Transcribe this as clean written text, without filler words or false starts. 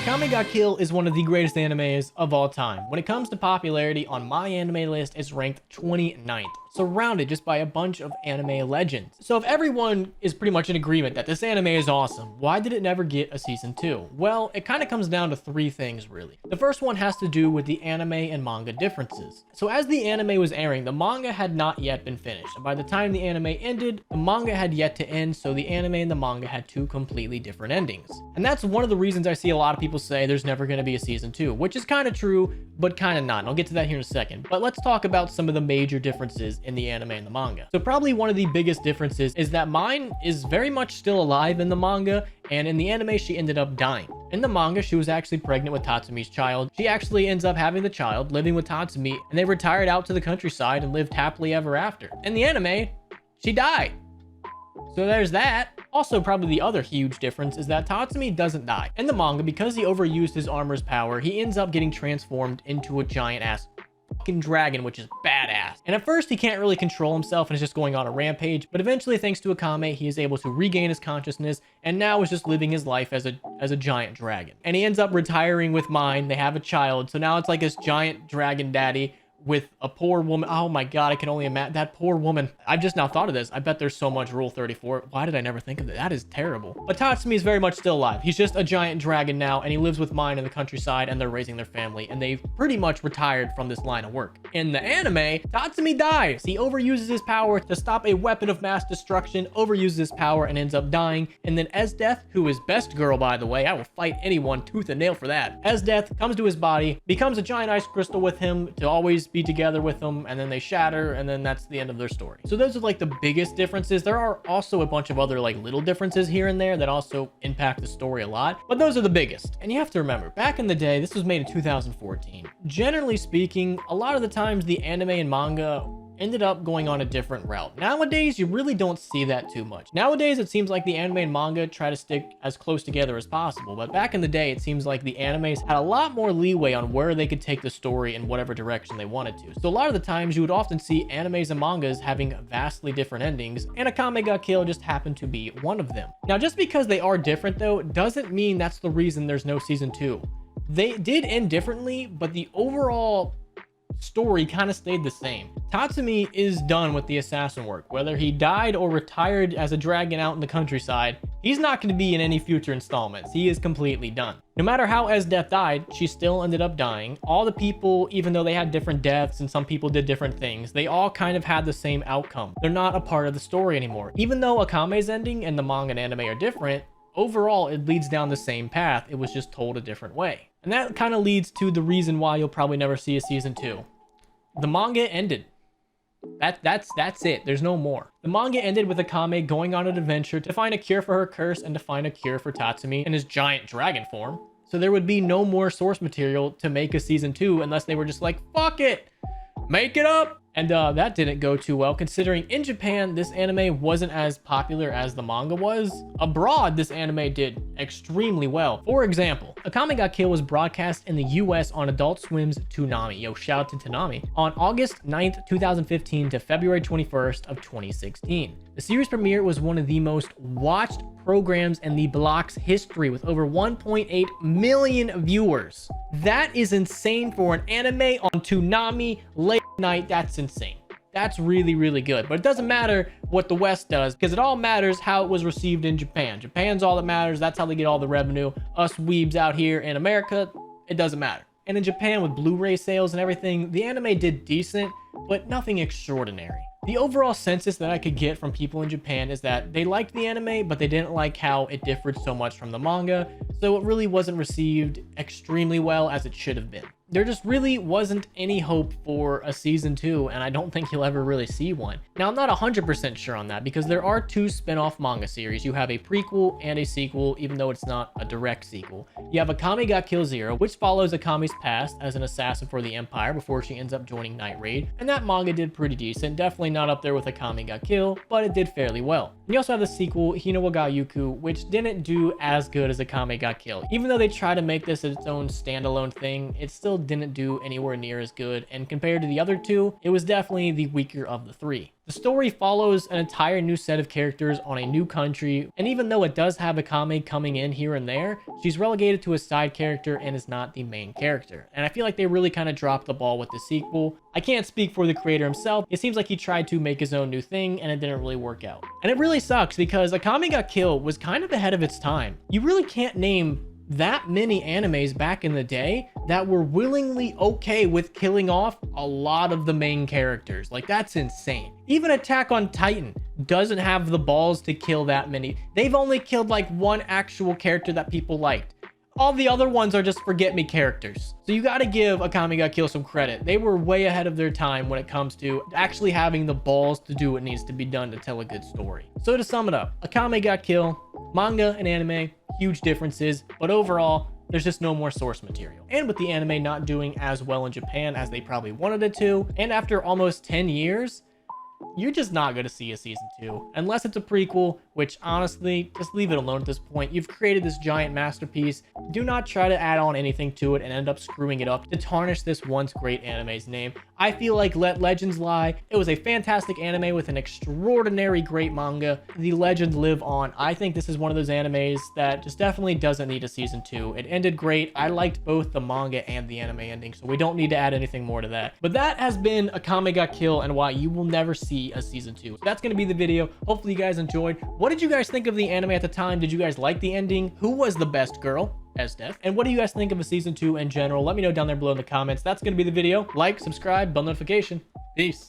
Akame ga Kill is one of the greatest animes of all time. When it comes to popularity, on my anime list, it's ranked 29th, surrounded just by a bunch of anime legends. So if everyone is pretty much in agreement that this anime is awesome, why did it never get a season 2? Well, it kind of comes down to three things, really. The first one has to do with the anime and manga differences. So as the anime was airing, the manga had not yet been finished. And by the time the anime ended, the manga had yet to end, so the anime and the manga had two completely different endings. And that's one of the reasons I see a lot of people say there's never going to be a season 2, which is kind of true, but kind of not. And I'll get to that here in a second. But let's talk about some of the major differences in the anime and the manga. So probably one of the biggest differences is that Mine is very much still alive in the manga, and in the anime she ended up dying. In the manga, she was actually pregnant with Tatsumi's child. She actually ends up having the child, living with Tatsumi, and they retired out to the countryside and lived happily ever after. In the anime, she died. So there's that. Also, probably the other huge difference is that Tatsumi doesn't die. In the manga, because he overused his armor's power, he ends up getting transformed into a giant ass fucking dragon, which is badass. And at first he can't really control himself and is just going on a rampage, but eventually, thanks to Akame, he is able to regain his consciousness and now is just living his life as a giant dragon. And he ends up retiring with Mine. They have a child, so now it's like this giant dragon daddy with a poor woman. Oh my god, I can only imagine that poor woman. I've just now thought of this. I bet there's so much Rule 34. Why did I never think of that? That is terrible. But Tatsumi is very much still alive. He's just a giant dragon now, and he lives with Mine in the countryside, and they're raising their family, and they've pretty much retired from this line of work. In the anime, Tatsumi dies. He overuses his power to stop a weapon of mass destruction, overuses his power, and ends up dying. And then Esdeath, who is best girl, by the way, I will fight anyone tooth and nail for that. Esdeath comes to his body, becomes a giant ice crystal with him to always be together with them, and then they shatter, and then that's the end of their story. So those are like the biggest differences. There are also a bunch of other like little differences here and there that also impact the story a lot, but those are the biggest. And you have to remember, back in the day, this was made in 2014. Generally speaking, a lot of the times the anime and manga ended up going on a different route. Nowadays, you really don't see that too much. Nowadays, it seems like the anime and manga try to stick as close together as possible, but back in the day, it seems like the animes had a lot more leeway on where they could take the story in whatever direction they wanted to. So a lot of the times, you would often see animes and mangas having vastly different endings, and Akame ga Kill just happened to be one of them. Now, just because they are different though, doesn't mean that's the reason there's no season 2. They did end differently, but the overall story kind of stayed the same. Tatsumi is done with the assassin work. Whether he died or retired as a dragon out in the countryside, he's not going to be in any future installments. He is completely done. No matter how Esdeath died, she still ended up dying. All the people, even though they had different deaths and some people did different things, they all kind of had the same outcome. They're not a part of the story anymore. Even though Akame's ending and the manga and anime are different, overall it leads down the same path. It was just told a different way. And that kind of leads to the reason why you'll probably never see a season 2. The manga ended. That's it. There's no more. The manga ended with Akame going on an adventure to find a cure for her curse and to find a cure for Tatsumi in his giant dragon form. So there would be no more source material to make a season 2 unless they were just like, fuck it, make it up. And that didn't go too well, considering in Japan, this anime wasn't as popular as the manga was. Abroad, this anime did extremely well. For example, Akame ga Kill was broadcast in the US on Adult Swim's Toonami. Yo, shout out to Toonami. On August 9th, 2015 to February 21st of 2016. The series premiere was one of the most watched programs in the block's history with over 1.8 million viewers. That is insane for an anime on Toonami late night. That's insane. That's really, really good. But it doesn't matter what the West does, because it all matters how it was received in Japan. Japan's all that matters. That's how they get all the revenue. Us weebs out here in America, it doesn't matter. And in Japan, with Blu-ray sales and everything, the anime did decent, but nothing extraordinary. The overall census that I could get from people in Japan is that they liked the anime, but they didn't like how it differed so much from the manga, so it really wasn't received extremely well as it should have been. There just really wasn't any hope for a season 2, and I don't think you'll ever really see one. Now, I'm not 100% sure on that because there are 2 spin-off manga series. You have a prequel and a sequel, even though it's not a direct sequel. You have Akame ga Kill 0, which follows Akame's past as an assassin for the Empire before she ends up joining Night Raid, and that manga did pretty decent. Definitely not up there with Akame ga Kill, but it did fairly well. And you also have the sequel, Hina wa ga Yuku, which didn't do as good as Akame ga Kill. Even though they try to make this its own standalone thing, it still didn't do anywhere near as good, and compared to the other 2, it was definitely the weaker of the 3. The story follows an entire new set of characters on a new country, and even though it does have Akame coming in here and there, she's relegated to a side character and is not the main character. And I feel like they really kind of dropped the ball with the sequel. I can't speak for the creator himself. It seems like he tried to make his own new thing and it didn't really work out. And it really sucks because Akame ga Kill was kind of ahead of its time. You really can't name that many animes back in the day that were willingly okay with killing off a lot of the main characters. Like, that's insane. Even Attack on Titan doesn't have the balls to kill that many. They've only killed like one actual character that people liked. All the other ones are just forget me characters. So you got to give Akame ga Kill some credit. They were way ahead of their time when it comes to actually having the balls to do what needs to be done to tell a good story. So to sum it up, Akame ga Kill, manga and anime, huge differences, but overall, there's just no more source material. And with the anime not doing as well in Japan as they probably wanted it to, and after almost 10 years, you're just not going to see a season 2 unless it's a prequel, which honestly, just leave it alone at this point. You've created this giant masterpiece. Do not try to add on anything to it and end up screwing it up to tarnish this once great anime's name. I feel like Let Legends Lie. It was a fantastic anime with an extraordinary great manga. The legends live on. I think this is one of those animes that just definitely doesn't need a season 2. It ended great. I liked both the manga and the anime ending, so we don't need to add anything more to that. But that has been Akame ga Kill and why you will never see a season 2. So that's going to be the video. Hopefully you guys enjoyed. What did you guys think of the anime at the time? Did you guys like the ending? Who was the best girl? Esdeath. And what do you guys think of a season 2 in general? Let me know down there below in the comments. That's going to be the video. Like, subscribe, bell notification. Peace.